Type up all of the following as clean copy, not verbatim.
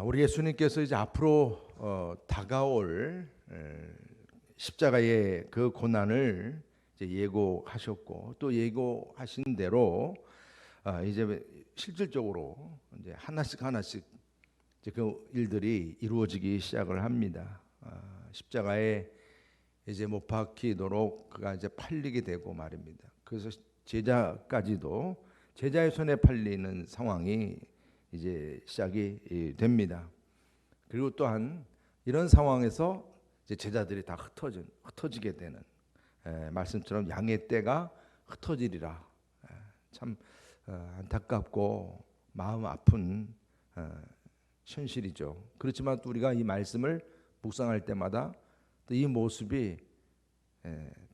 우리 예수님께서 이제 앞으로 다가올 십자가의 그 고난을 이제 예고하셨고 또 예고하신 대로 이제 실질적으로 이제 하나씩 이제 그 일들이 이루어지기 시작을 합니다. 십자가에 이제 못 박히도록 그가 이제 팔리게 되고 말입니다. 그래서 제자까지도 제자의 손에 팔리는 상황이 이제 시작이 됩니다. 그리고 또한 이런 상황에서 이제 제자들이 다 흩어지게 되는 말씀처럼 양의 떼가 흩어지리라. 참 안타깝고 마음 아픈 현실이죠. 그렇지만 또 우리가 이 말씀을 묵상할 때마다 또 이 모습이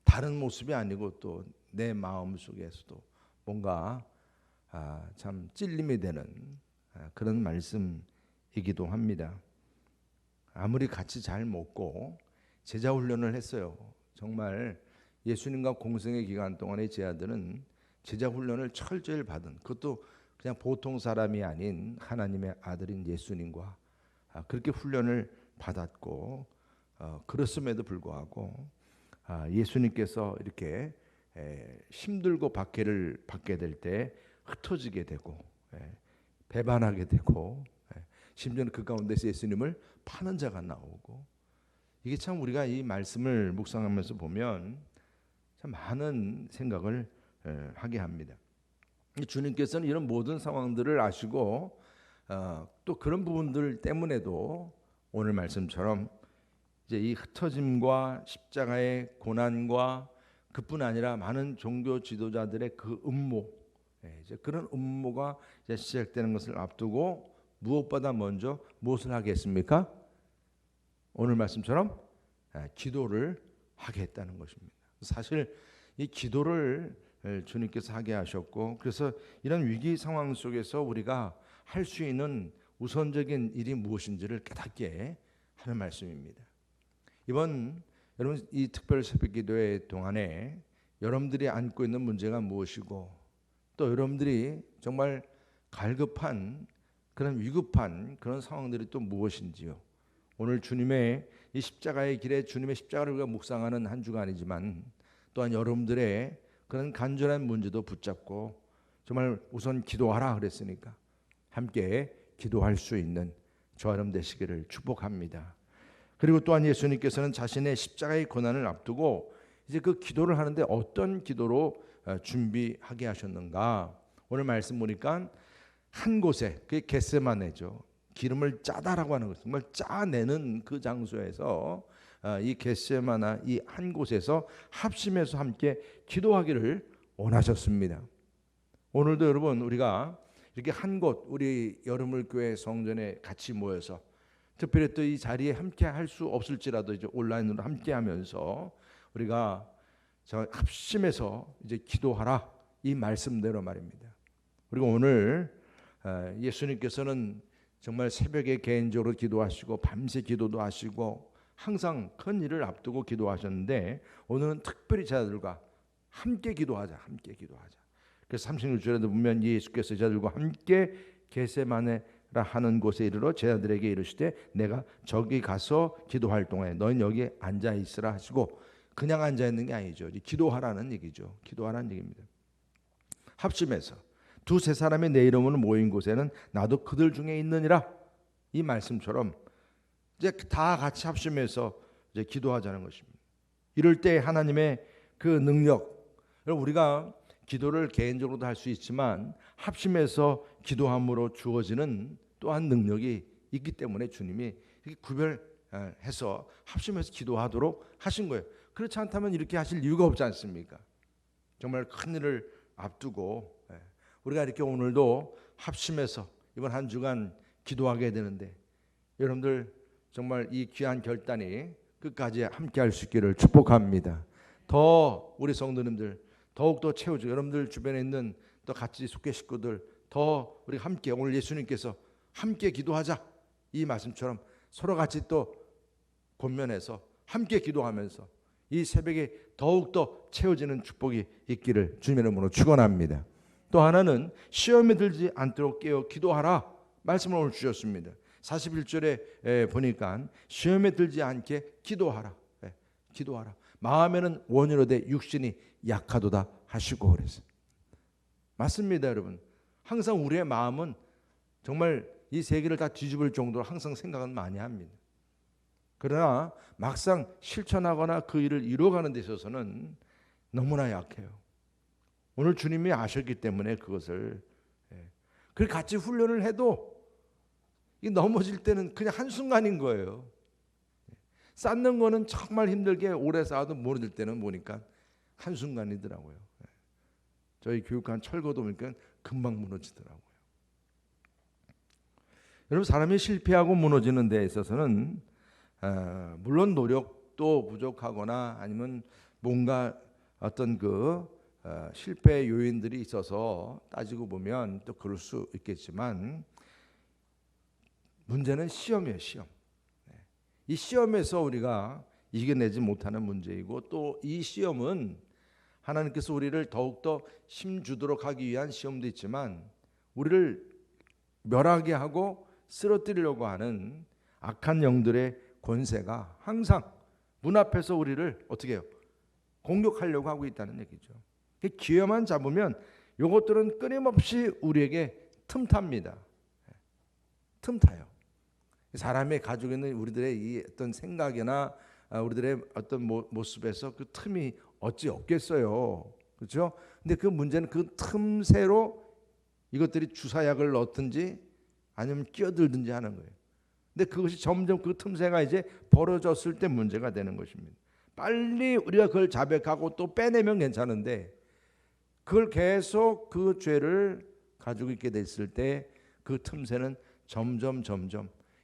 다른 모습이 아니고 또 내 마음 속에서도 뭔가 참 찔림이 되는 그런 말씀이기도 합니다. 아무리 같이 잘 먹고 제자 훈련을 했어요. 정말 예수님과 공생의 기간 동안의 제자들은 제자 훈련을 철저히 받은, 그것도 그냥 보통 사람이 아닌 하나님의 아들인 예수님과 그렇게 훈련을 받았고, 그렇음에도 불구하고 예수님께서 이렇게 힘들고 박해를 받게 될 때 흩어지게 되고 배반하게 되고, 심지어는 그 가운데서 예수님을 파는 자가 나오고, 이게 참 우리가 이 말씀을 묵상하면서 보면 참 많은 생각을 하게 합니다. 주님께서는 이런 모든 상황들을 아시고 또 그런 부분들 때문에도 오늘 말씀처럼 이제 이 흩어짐과 십자가의 고난과 그뿐 아니라 많은 종교 지도자들의 그 음모, 이제 그런 음모가 이제 시작되는 것을 앞두고 무엇보다 먼저 무엇을 하겠습니까? 오늘 말씀처럼 기도를 하겠다는 것입니다. 사실 이 기도를 주님께서 하게 하셨고, 그래서 이런 위기 상황 속에서 우리가 할 수 있는 우선적인 일이 무엇인지를 깨닫게 하는 말씀입니다. 이번 여러분 이 특별 새벽기도회 동안에 여러분들이 안고 있는 문제가 무엇이고, 또 여러분들이 정말 갈급한 그런 위급한 그런 상황들이 또 무엇인지요. 오늘 주님의 이 십자가의 길에 주님의 십자가를 우리가 묵상하는 한 주간이지만, 또한 여러분들의 그런 간절한 문제도 붙잡고 정말 우선 기도하라 그랬으니까 함께 기도할 수 있는 저와 여러분 되시기를 축복합니다. 그리고 또한 예수님께서는 자신의 십자가의 고난을 앞두고 이제 그 기도를 하는데 어떤 기도로 준비하게 하셨는가? 오늘 말씀 보니까 한 곳에, 그게 겟세마네죠. 기름을 짜다라고 하는 것, 정말 짜내는 그 장소에서 이 겟세마나 이 한 곳에서 합심해서 함께 기도하기를 원하셨습니다. 오늘도 여러분 우리가 이렇게 한 곳, 우리 여름을 교회 성전에 같이 모여서 특별히 또 이 자리에 함께 할 수 없을지라도 이제 온라인으로 함께 하면서 우리가 합심해서 이제 기도하라, 이 말씀대로 말입니다. 그리고 오늘 예수님께서는 정말 새벽에 개인적으로 기도하시고 밤새 기도도 하시고 항상 큰 일을 앞두고 기도하셨는데, 오늘은 특별히 제자들과 함께 기도하자. 그래서 36절에도 보면 예수께서 제자들과 함께 겟세마네라 하는 곳에 이르러 제자들에게 이르시되 내가 저기 가서 기도할 동안에 너희는 여기 앉아 있으라 하시고, 그냥 앉아 있는 게 아니죠. 기도하라는 얘기죠. 기도하라는 얘기입니다. 합심해서 두세 사람이 내 이름으로 모인 곳에는 나도 그들 중에 있느니라, 이 말씀처럼 이제 다 같이 합심해서 이제 기도하자는 것입니다. 이럴 때 하나님의 그 능력, 우리가 기도를 개인적으로도 할 수 있지만 합심해서 기도함으로 주어지는 또한 능력이 있기 때문에 주님이 이렇게 구별해서 합심해서 기도하도록 하신 거예요. 그렇지 않다면 이렇게 하실 이유가 없지 않습니까? 정말 큰 일을 앞두고 우리가 이렇게 오늘도 합심해서 이번 한 주간 기도하게 되는데, 여러분들 정말 이 귀한 결단이 끝까지 함께 할 수 있기를 축복합니다. 더 우리 성도님들 더욱더 채워주고, 여러분들 주변에 있는 또 같이 속회 식구들 더 우리 함께, 오늘 예수님께서 함께 기도하자, 이 말씀처럼 서로 같이 또 권면해서 함께 기도하면서 이 새벽에 더욱더 채워지는 축복이 있기를 주님의 이름으로 축원합니다. 또 하나는 시험에 들지 않도록 깨어 기도하라 말씀을 오늘 주셨습니다. 41절에 보니까 시험에 들지 않게 기도하라. 기도하라. 마음에는 원이로되 육신이 약하도다 하시고 그랬어요. 맞습니다, 여러분. 항상 우리의 마음은 정말 이 세계를 다 뒤집을 정도로 항상 생각은 많이 합니다. 그러나 막상 실천하거나 그 일을 이루어가는 데 있어서는 너무나 약해요. 오늘 주님이 아셨기 때문에 그것을 그렇게 같이 훈련을 해도 넘어질 때는 그냥 한순간인 거예요. 쌓는 거는 정말 힘들게 오래 쌓아도 무너질 때는 보니까 한순간이더라고요. 저희 교육관 철거도 보니까 금방 무너지더라고요. 여러분, 사람이 실패하고 무너지는 데 있어서는 물론 노력도 부족하거나 아니면 뭔가 어떤 실패 요인들이 있어서 따지고 보면 또 그럴 수 있겠지만 문제는 시험이에요. 시험. 이 시험에서 우리가 이겨내지 못하는 문제이고 또 이 시험은 하나님께서 우리를 더욱더 힘주도록 하기 위한 시험도 있지만 우리를 멸하게 하고 쓰러뜨리려고 하는 악한 영들의 권세가 항상 문 앞에서 우리를 어떻게 해요? 공격하려고 하고 있다는 얘기죠. 기회만 잡으면 이것들은 끊임없이 우리에게 틈탑니다. 틈타요. 사람이 가지고 있는 우리들의 이 어떤 생각이나 우리들의 어떤 모습에서 그 틈이 어찌 없겠어요. 그렇죠? 근데 그 문제는 그 틈새로 이것들이 주사약을 넣든지 아니면 끼어들든지 하는 거예요. 근데 그것이 점점 그 틈새가 이제 벌어졌을 때 문제가 되는 것입니다. 빨리 우리가 그걸 자백하고 또 빼내면 괜찮은데 그걸 계속 그 죄를 가지고 있게 됐을 때 그 틈새는 점점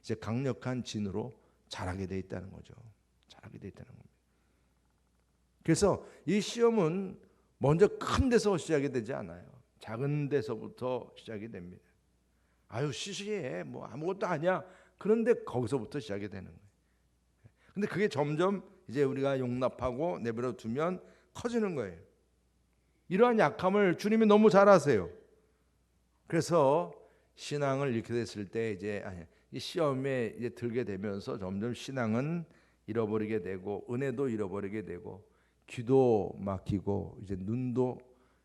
이제 강력한 진으로 자라게 돼 있다는 거죠. 자라게 돼 있다는 겁니다. 그래서 이 시험은 먼저 큰 데서 시작이 되지 않아요. 작은 데서부터 시작이 됩니다. 아유 시시해 뭐 아무것도 아니야. 그런데 거기서부터 시작이 되는 거예요. 근데 그게 점점 이제 우리가 용납하고 내버려 두면 커지는 거예요. 이러한 약함을 주님이 너무 잘 아세요. 그래서 신앙을 이렇게 됐을 때 이제 이 시험에 이제 들게 되면서 점점 신앙은 잃어버리게 되고 은혜도 잃어버리게 되고 귀도 막히고 이제 눈도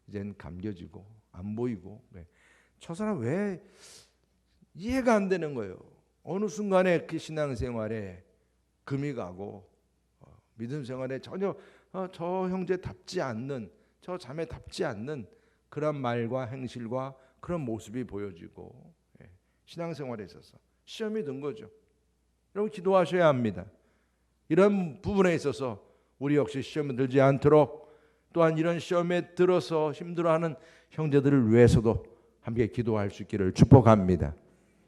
이제 감겨지고 안 보이고 저 사람 왜 이해가 안 되는 거예요. 어느 순간에 그 신앙생활에 금이 가고 믿음 생활에 전혀 저 형제답지 않는 저 자매답지 않는 그런 말과 행실과 그런 모습이 보여지고 신앙생활에 있어서 시험이 든 거죠. 여러분 기도하셔야 합니다. 이런 부분에 있어서 우리 역시 시험에 들지 않도록 또한 이런 시험에 들어서 힘들어하는 형제들을 위해서도 함께 기도할 수 있기를 축복합니다.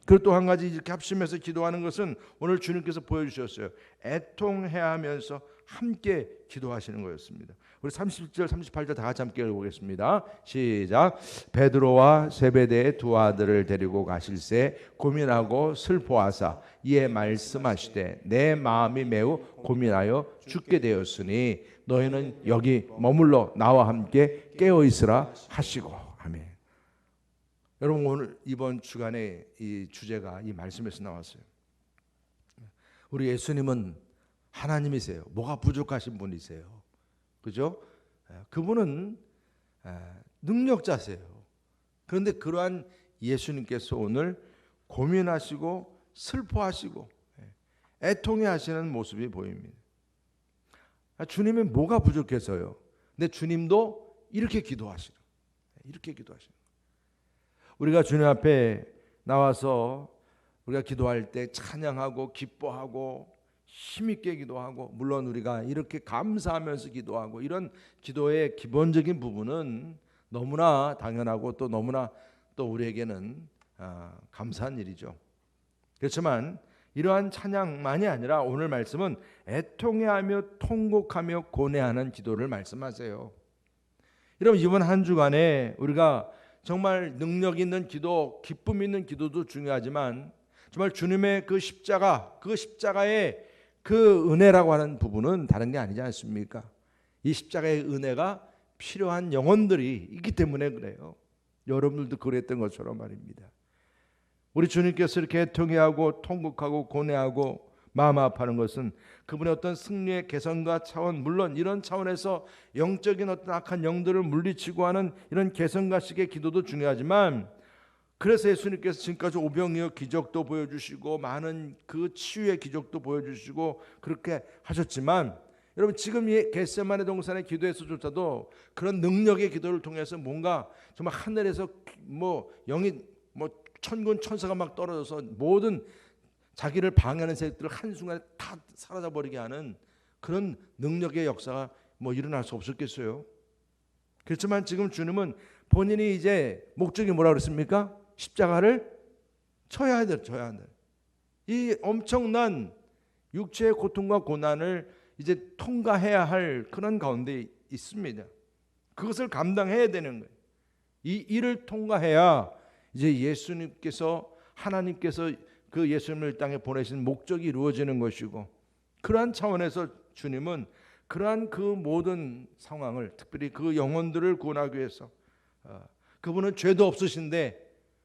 그리고 또 한 가지 이렇게 합심해서 기도하는 것은 오늘 주님께서 보여주셨어요. 애통해야 하면서 함께 기도하시는 거였습니다. 우리 30절 38절 다 같이 함께 읽어보겠습니다. 시작. 베드로와 세베대의 두 아들을 데리고 가실새 고민하고 슬퍼하사 이에 말씀하시되 내 마음이 매우 고민하여 죽게 되었으니 너희는 여기 머물러 나와 함께 깨어 있으라 하시고. 아멘. 여러분 오늘 이번 주간에 이 주제가 이 말씀에서 나왔어요. 우리 예수님은 하나님이세요. 뭐가 부족하신 분이세요. 그죠? 그분은 능력자세요. 그런데 그러한 예수님께서 오늘 고민하시고 슬퍼하시고 애통해 하시는 모습이 보입니다. 주님이 뭐가 부족해서요. 근데 주님도 이렇게 기도하시는 이렇게 기도하시는 우리가 주님 앞에 나와서 우리가 기도할 때 찬양하고 기뻐하고 힘있게 기도하고 물론 우리가 이렇게 감사하면서 기도하고 이런 기도의 기본적인 부분은 너무나 당연하고 또 너무나 또 우리에게는 감사한 일이죠. 그렇지만 이러한 찬양만이 아니라 오늘 말씀은 애통해하며 통곡하며 고뇌하는 기도를 말씀하세요. 여러분 이번 한 주간에 우리가 정말 능력 있는 기도, 기쁨 있는 기도도 중요하지만 정말 주님의 그 십자가의 그 은혜라고 하는 부분은 다른 게 아니지 않습니까? 이 십자가의 은혜가 필요한 영혼들이 있기 때문에 그래요. 여러분들도 그랬던 것처럼 말입니다. 우리 주님께서 이렇게 애통해하고 통곡하고 고뇌하고 마음 아파하는 것은 그분의 어떤 승리의 개선과 차원, 물론 이런 차원에서 영적인 어떤 악한 영들을 물리치고 하는 이런 개선가식의 기도도 중요하지만, 그래서 예수님께서 지금까지 오병이어 기적도 보여주시고 많은 그 치유의 기적도 보여주시고 그렇게 하셨지만, 여러분 지금 이 겟세마네 동산의 기도에서조차도 그런 능력의 기도를 통해서 뭔가 정말 하늘에서 영이 천군 천사가 막 떨어져서 모든 자기를 방해하는 세력들을 한순간에 다 사라져버리게 하는 그런 능력의 역사가 일어날 수 없었겠어요? 그렇지만 지금 주님은 본인이 이제 목적이 뭐라고 그랬습니까? 십자가를 쳐야 돼. 이 엄청난 육체의 고통과 고난을 이제 통과해야 할 그런 가운데 있습니다. 그것을 감당해야 되는 거예요. 이 일을 통과해야 이제 예수님께서, 하나님께서 그 예수님을 땅에 보내신 목적이 이루어지는 것이고, 그러한 차원에서 주님은 그러한 그 모든 상황을, 특별히 그 영혼들을 구원하기 위해서, 그분은 죄도 없으신데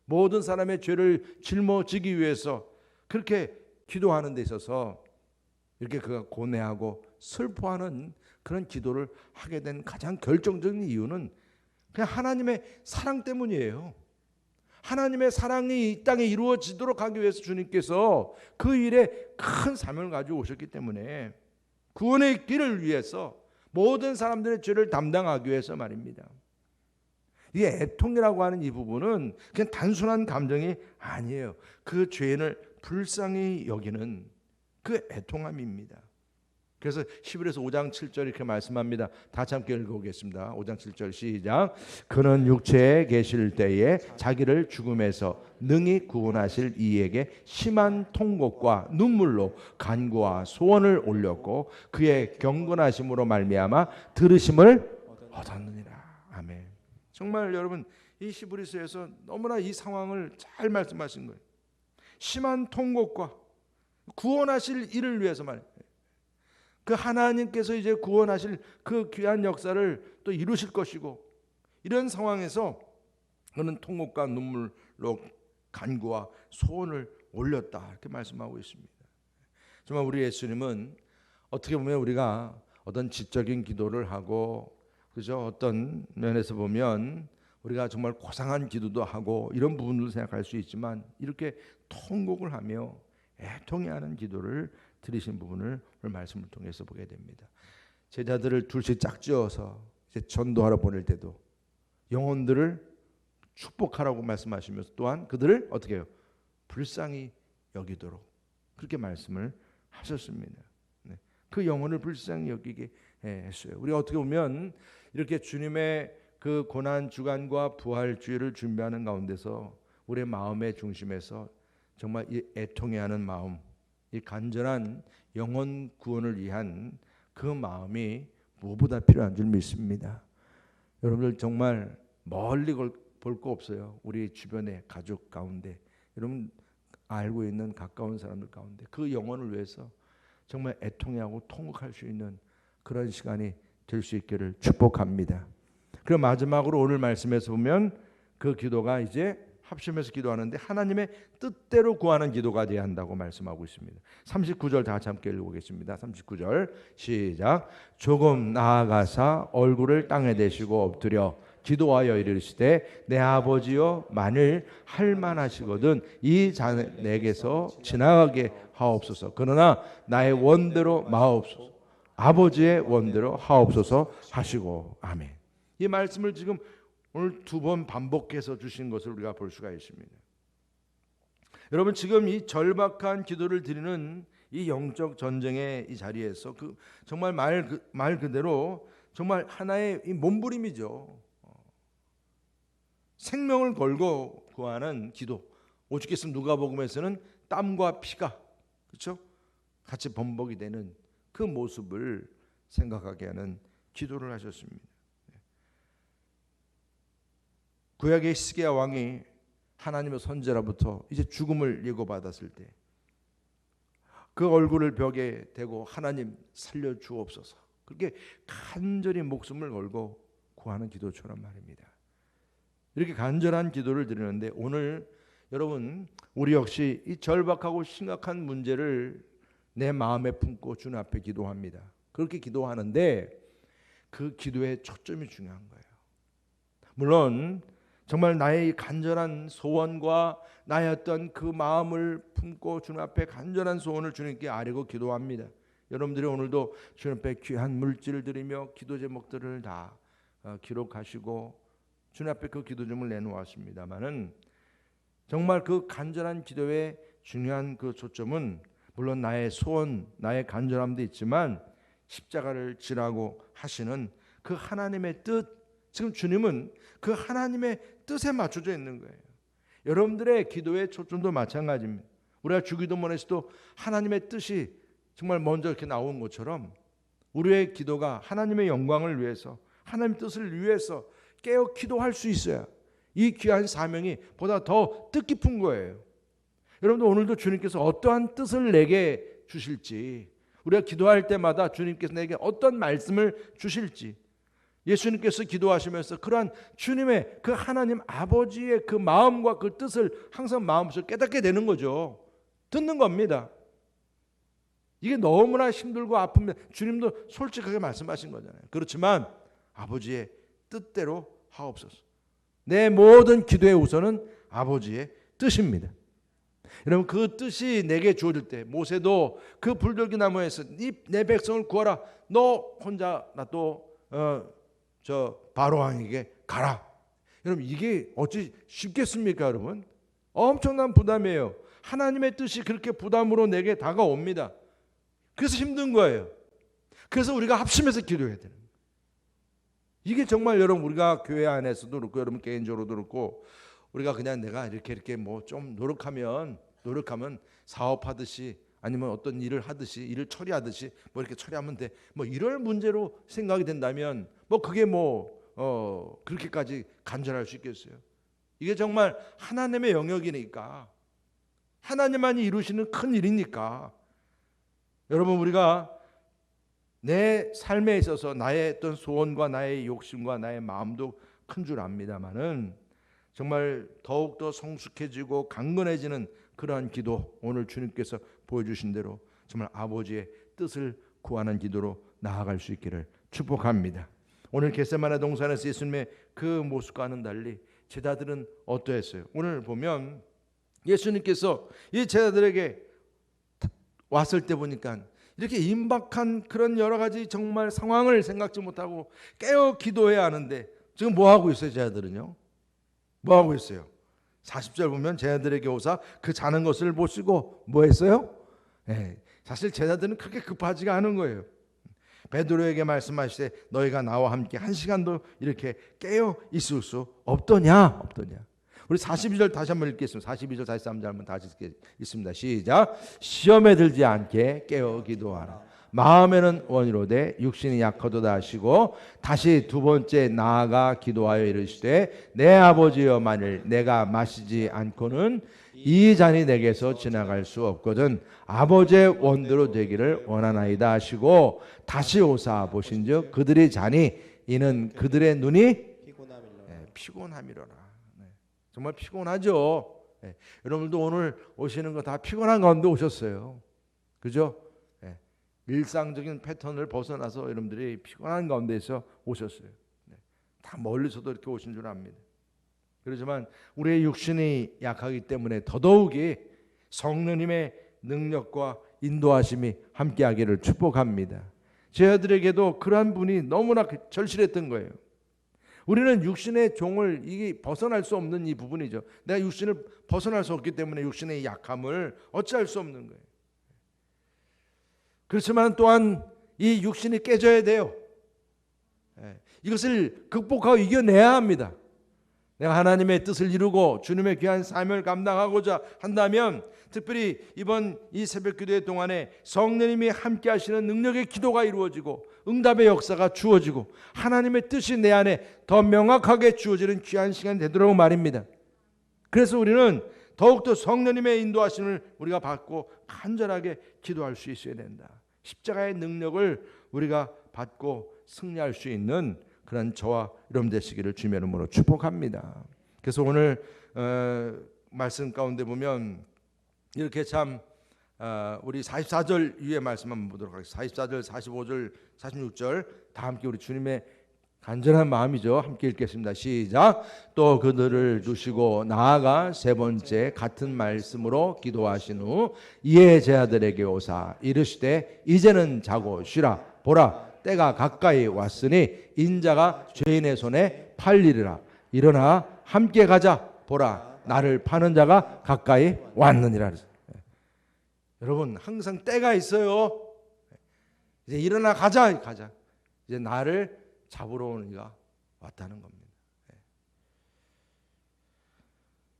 모든 사람의 죄를 짊어지기 위해서 그렇게 기도하는 데 있어서 이렇게 그가 고뇌하고 슬퍼하는 그런 기도를 하게 된 가장 결정적인 이유는 그냥 하나님의 사랑 때문이에요. 하나님의 사랑이 이 땅에 이루어지도록 하기 위해서 주님께서 그 일에 큰 사명을 가지고 오셨기 때문에, 구원의 길을 위해서 모든 사람들의 죄를 담당하기 위해서 말입니다. 이 애통이라고 하는 이 부분은 그냥 단순한 감정이 아니에요. 그 죄인을 불쌍히 여기는 그 애통함입니다. 그래서 히브리서 5장 7절 이렇게 말씀합니다. 다시 함께 읽어보겠습니다. 5장 7절 시작. 그는 육체에 계실 때에 자기를 죽음에서 능히 구원하실 이에게 심한 통곡과 눈물로 간구와 소원을 올렸고 그의 경건하심으로 말미암아 들으심을 얻었느니라. 아멘. 정말 여러분, 이 히브리서에서 너무나 이 상황을 잘 말씀하신 거예요. 심한 통곡과 구원하실 일을 위해서 말이에요. 그 하나님께서 이제 구원하실 그 귀한 역사를 또 이루실 것이고, 이런 상황에서 그는 통곡과 눈물로 간구와 소원을 올렸다, 이렇게 말씀하고 있습니다. 정말 우리 예수님은 어떻게 보면 우리가 어떤 지적인 기도를 하고, 그죠? 어떤 면에서 보면 우리가 정말 고상한 기도도 하고 이런 부분도 생각할 수 있지만, 이렇게 통곡을 하며 애통해하는 기도를 드리신 부분을 오늘 말씀을 통해서 보게 됩니다. 제자들을 둘씩 짝지어서 이제 전도하러 보낼 때도 영혼들을 축복하라고 말씀하시면서 또한 그들을 어떻게 해요? 불쌍히 여기도록 그렇게 말씀을 하셨습니다. 네. 그 영혼을 불쌍히 여기게 했어요. 우리가 어떻게 보면 이렇게 주님의 그 고난 주간과 부활 주일을 준비하는 가운데서 우리의 마음의 중심에서 정말 이 애통해하는 마음, 이 간절한 영혼 구원을 위한 그 마음이 무엇보다 필요한 줄 믿습니다. 여러분들 정말 멀리 볼 거 없어요. 우리 주변의 가족 가운데, 여러분 알고 있는 가까운 사람들 가운데 그 영혼을 위해서 정말 애통해하고 통곡할 수 있는 그런 시간이 될 수 있기를 축복합니다. 그리고 마지막으로 오늘 말씀에서 보면 그 기도가 이제 합심해서 기도하는데 하나님의 뜻대로 구하는 기도가 되어야 한다고 말씀하고 있습니다. 39절 다 같이 함께 읽어보겠습니다. 39절 시작. 조금 나아가사 얼굴을 땅에 대시고 엎드려 기도하여 이르시되 내 아버지여 만일 할만하시거든 이 잔을 내게서 지나가게 하옵소서. 그러나 나의 원대로 마옵소서. 아버지의 원대로 하옵소서 하시고. 아멘. 이 말씀을 지금 오늘 두 번 반복해서 주신 것을 우리가 볼 수가 있습니다. 여러분 지금 이 절박한 기도를 드리는 이 영적 전쟁의 이 자리에서 정말 말 그대로 정말 하나의 이 몸부림이죠. 생명을 걸고 구하는 기도. 오죽했으면 누가복음에서는 땀과 피가 그렇죠? 같이 범벅이 되는 그 모습을 생각하게 하는 기도를 하셨습니다. 구약의 시기야 왕이 하나님의 선지자로부터 이제 죽음을 예고받았을 때 그 얼굴을 벽에 대고 하나님 살려 주옵소서 그렇게 간절히 목숨을 걸고 구하는 기도처럼 말입니다. 이렇게 간절한 기도를 드리는데 오늘 여러분, 우리 역시 이 절박하고 심각한 문제를 내 마음에 품고 주님 앞에 기도합니다. 그렇게 기도하는데 그 기도의 초점이 중요한 거예요. 물론 정말 나의 간절한 소원과 나의 어떤 그 마음을 품고 주님 앞에 간절한 소원을 주님께 아뢰고 기도합니다. 여러분들이 오늘도 주님 앞에 귀한 물질을 드리며 기도 제목들을 다 기록하시고 주님 앞에 그 기도 제목을 내놓았습니다마는 정말 그 간절한 기도의 중요한 그 초점은 물론 나의 소원, 나의 간절함도 있지만 십자가를 지라고 하시는 그 하나님의 뜻, 지금 주님은 그 하나님의 뜻에 맞춰져 있는 거예요. 여러분들의 기도의 초점도 마찬가지입니다. 우리가 주기도문에서도 하나님의 뜻이 정말 먼저 이렇게 나온 것처럼 우리의 기도가 하나님의 영광을 위해서, 하나님의 뜻을 위해서 깨어 기도할 수 있어야 이 귀한 사명이 보다 더 뜻깊은 거예요. 여러분들 오늘도 주님께서 어떠한 뜻을 내게 주실지, 우리가 기도할 때마다 주님께서 내게 어떤 말씀을 주실지, 예수님께서 기도하시면서 그러한 주님의 그 하나님 아버지의 그 마음과 그 뜻을 항상 마음속에 깨닫게 되는 거죠. 듣는 겁니다. 이게 너무나 힘들고 아픕니다. 주님도 솔직하게 말씀하신 거잖아요. 그렇지만 아버지의 뜻대로 하옵소서. 내 모든 기도의 우선은 아버지의 뜻입니다. 여러분, 그 뜻이 내게 주어질 때 모세도 그 불돌기 나무에서 내 백성을 구하라, 너 혼자 놔둬 저 바로왕에게 가라. 여러분, 이게 어찌 쉽겠습니까? 여러분, 엄청난 부담이에요. 하나님의 뜻이 그렇게 부담으로 내게 다가옵니다. 그래서 힘든 거예요. 그래서 우리가 합심해서 기도해야 되는 거예요. 이게 정말 여러분, 우리가 교회 안에서도 그렇고 여러분 개인적으로도 그렇고 우리가 그냥 내가 이렇게 뭐 좀 노력하면 사업하듯이 아니면 어떤 일을 하듯이 일을 처리하듯이 뭐 이렇게 처리하면 돼, 뭐 이럴 문제로 생각이 된다면 뭐 그게 그렇게까지 간절할 수 있겠어요? 이게 정말 하나님의 영역이니까, 하나님만이 이루시는 큰 일이니까. 여러분, 우리가 내 삶에 있어서 나의 어떤 소원과 나의 욕심과 나의 마음도 큰 줄 압니다마는 정말 더욱더 성숙해지고 강건해지는 그러한 기도, 오늘 주님께서 보여주신 대로 정말 아버지의 뜻을 구하는 기도로 나아갈 수 있기를 축복합니다. 오늘 겟세마네 동산에서 예수님의 그 모습과는 달리 제자들은 어떠했어요? 오늘 보면 예수님께서 이 제자들에게 왔을 때 보니까 이렇게 임박한 그런 여러 가지 정말 상황을 생각지 못하고 깨어 기도해야 하는데 지금 뭐 하고 있어요? 제자들은요, 뭐 하고 있어요? 40절 보면 제자들에게 오사 그 자는 것을 보시고 뭐 했어요? 사실 제자들은 그렇게 급하지가 않은 거예요. 베드로에게 말씀하시되 너희가 나와 함께 한 시간도 이렇게 깨어 있을 수 없더냐. 우리 42절 다시 한번 읽겠습니다. 42절 43절 한번 다시 읽겠습니다. 시작. 시험에 들지 않게 깨어 기도하라. 마음에는 원이로되 육신이 약하도다 하시고 다시 두 번째 나아가 기도하여 이르시되 내 아버지여, 만일 내가 마시지 않고는 이 잔이 내게서 지나갈 수 없거든 아버지의 원대로 되기를 원하나이다 하시고 다시 오사 보신즉 그들의 잔이 이는 그들의 눈이 피곤함이로라. 정말 피곤하죠. 여러분도 오늘 오시는 거 다 피곤한 가운데 오셨어요. 그죠? 일상적인 패턴을 벗어나서 여러분들이 피곤한 가운데서 오셨어요. 다 멀리서도 이렇게 오신 줄 압니다. 그렇지만 우리의 육신이 약하기 때문에 더더욱이 성령님의 능력과 인도하심이 함께하기를 축복합니다. 제자들에게도 그러한 분이 너무나 절실했던 거예요. 우리는 육신의 종을 이게 벗어날 수 없는 이 부분이죠. 내가 육신을 벗어날 수 없기 때문에 육신의 약함을 어찌할 수 없는 거예요. 그렇지만 또한 이 육신이 깨져야 돼요. 이것을 극복하고 이겨내야 합니다. 내가 하나님의 뜻을 이루고 주님의 귀한 사명을 감당하고자 한다면, 특별히 이번 이 새벽 기도회 동안에 성령님이 함께 하시는 능력의 기도가 이루어지고 응답의 역사가 주어지고 하나님의 뜻이 내 안에 더 명확하게 주어지는 귀한 시간이 되도록 말입니다. 그래서 우리는 더욱더 성령님의 인도하심을 우리가 받고 간절하게 기도할 수 있어야 된다. 십자가의 능력을 우리가 받고 승리할 수 있는 그런 저와 여러분 되시기를 주님의 이름으로 축복합니다. 그래서 오늘 말씀 가운데 보면 이렇게 참 우리 44절 위에 말씀 한번 보도록 하겠습니다. 44절, 45절, 46절 다 함께 우리 주님의 간절한 마음이죠. 함께 읽겠습니다. 시작. 또 그들을 두시고 나아가 세 번째 같은 말씀으로 기도하신 후 이에 제 아들에게 오사 이르시되 이제는 자고 쉬라. 보라 때가 가까이 왔으니 인자가 죄인의 손에 팔리리라. 일어나 함께 가자. 보라 나를 파는 자가 가까이 왔느니라. 여러분 항상 때가 있어요. 이제 일어나 가자. 이제 나를 잡으러 오는 이가 왔다는 겁니다.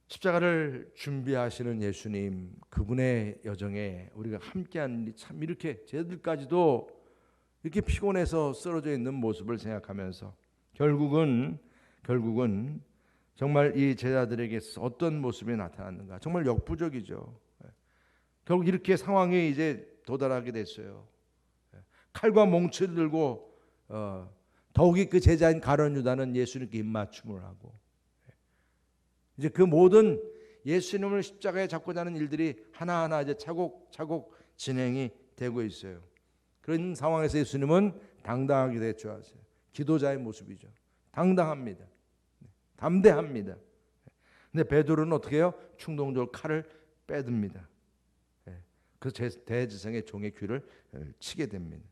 십자가를 준비하시는 예수님, 그분의 여정에 우리가 함께하는 일이 참 이렇게 저희들까지도 이렇게 피곤해서 쓰러져 있는 모습을 생각하면서 결국은 정말 이 제자들에게 어떤 모습이 나타났는가? 정말 역부족이죠. 결국 이렇게 상황이 이제 도달하게 됐어요. 칼과 몽치를 들고 더욱이 그 제자인 가룟 유다는 예수님께 입맞춤을 하고 이제 그 모든 예수님을 십자가에 잡고자 하는 일들이 하나하나 이제 차곡차곡 진행이 되고 있어요. 그런 상황에서 예수님은 당당하게 대처하세요. 기도자의 모습이죠. 당당합니다. 담대합니다. 근데 베드로는 어떻게 해요? 충동적으로 칼을 빼듭니다. 그 대지성의 종의 귀를 치게 됩니다.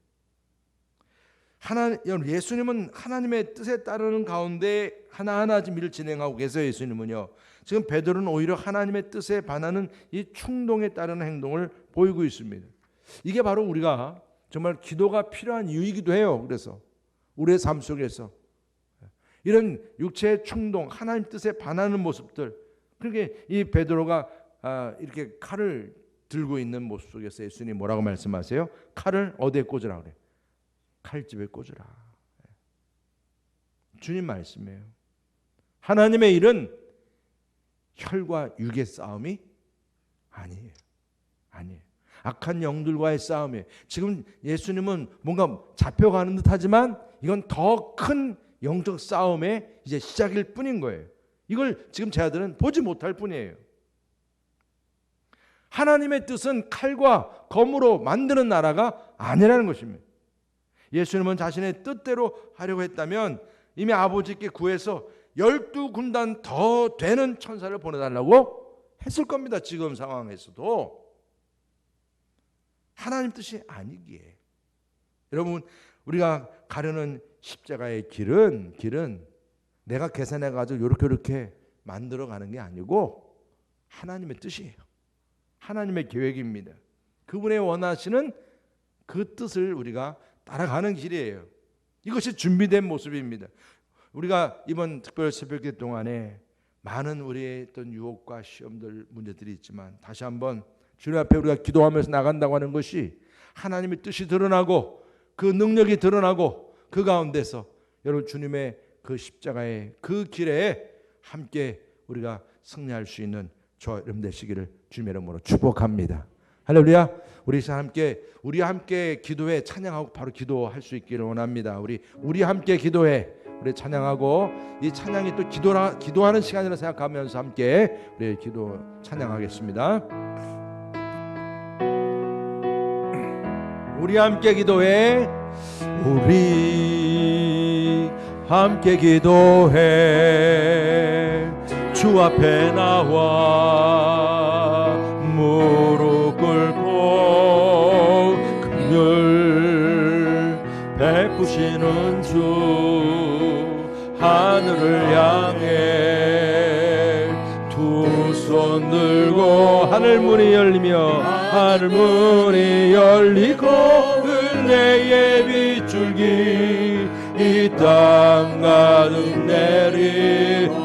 예수님은 하나님의 뜻에 따르는 가운데 하나하나 지금 일을 진행하고 계세요. 예수님은요. 지금 베드로는 오히려 하나님의 뜻에 반하는 이 충동에 따르는 행동을 보이고 있습니다. 이게 바로 우리가 정말 기도가 필요한 이유이기도 해요. 그래서 우리의 삶 속에서 이런 육체의 충동, 하나님 뜻에 반하는 모습들, 그렇게 이 베드로가 이렇게 칼을 들고 있는 모습 속에서 예수님이 뭐라고 말씀하세요? 칼을 어디에 꽂으라 그래? 칼집에 꽂으라. 주님 말씀이에요. 하나님의 일은 혈과 육의 싸움이 아니에요. 악한 영들과의 싸움이에요. 지금 예수님은 뭔가 잡혀가는 듯 하지만 이건 더 큰 영적 싸움의 이제 시작일 뿐인 거예요. 이걸 지금 제자들은 보지 못할 뿐이에요. 하나님의 뜻은 칼과 검으로 만드는 나라가 아니라는 것입니다. 예수님은 자신의 뜻대로 하려고 했다면 이미 아버지께 구해서 12군단 더 되는 천사를 보내달라고 했을 겁니다. 지금 상황에서도. 하나님 뜻이 아니기에. 여러분 우리가 가려는 십자가의 길은 내가 계산해가지고 이렇게 만들어가는 게 아니고 하나님의 뜻이에요. 하나님의 계획입니다. 그분의 원하시는 그 뜻을 우리가 따라가는 길이에요. 이것이 준비된 모습입니다. 우리가 이번 특별 새벽기 동안에 많은 우리의 어떤 유혹과 시험들 문제들이 있지만 다시 한번 주님 앞에 우리가 기도하면서 나간다고 하는 것이 하나님의 뜻이 드러나고 그 능력이 드러나고 그 가운데서 여러분 주님의 그 십자가의 그 길에 함께 우리가 승리할 수 있는 저 여러분 되시기를 주님의 이름으로 축복합니다. 할렐루야. 우리 함께 기도해 찬양하고 바로 기도할 수 있기를 원합니다. 우리 함께 기도해 우리 찬양하고 이 찬양이 또 기도하는 시간이라 생각하면서 함께 우리 기도 찬양하겠습니다. 우리 함께 기도해. 우리 함께 기도해. 주 앞에 나와 무릎 꿇고 긍휼 베푸시는 주 하늘을 향해 두 손 들고 하늘 문이 열리며 하늘 문이 열리고 은혜의 빗줄기 이 땅 가득 내리도록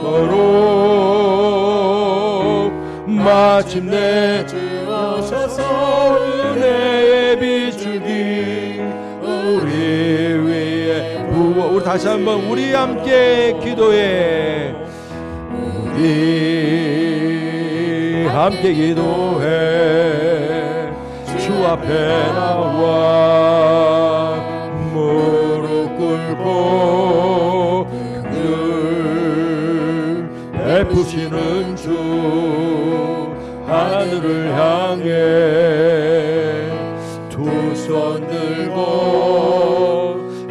마침내 오셔서 은혜의 빗줄기 우리 위에 부어. 우리 다시 한번 우리 함께 기도해. 우리 함께 기도해. 주 앞에 나와 무릎 꿇고 긍휼 베푸시는 주 하늘을 향해 두 손 들고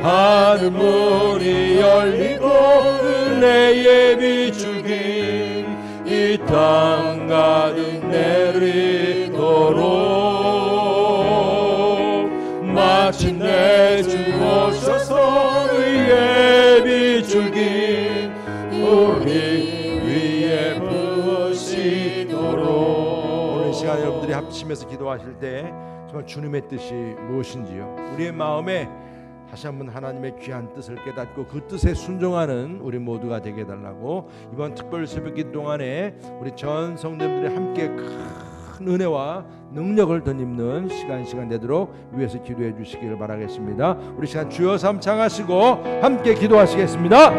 하늘 문이 열리고 은혜의 비추긴 이 땅 가득 내리도록 마침내 주 오셔서 의의 비추긴 우리 위에 부으시도록. 오늘 이 시간 여러분들이 합치면서 기도하실 때 정말 주님의 뜻이 무엇인지요, 우리의 마음에 다시 한번 하나님의 귀한 뜻을 깨닫고 그 뜻에 순종하는 우리 모두가 되게 해달라고, 이번 특별 새벽기 동안에 우리 전 성도님들이 함께 큰 은혜와 능력을 덧입는 시간 되도록 위에서 기도해 주시기를 바라겠습니다. 우리 시간 주여 삼창하시고 함께 기도하시겠습니다.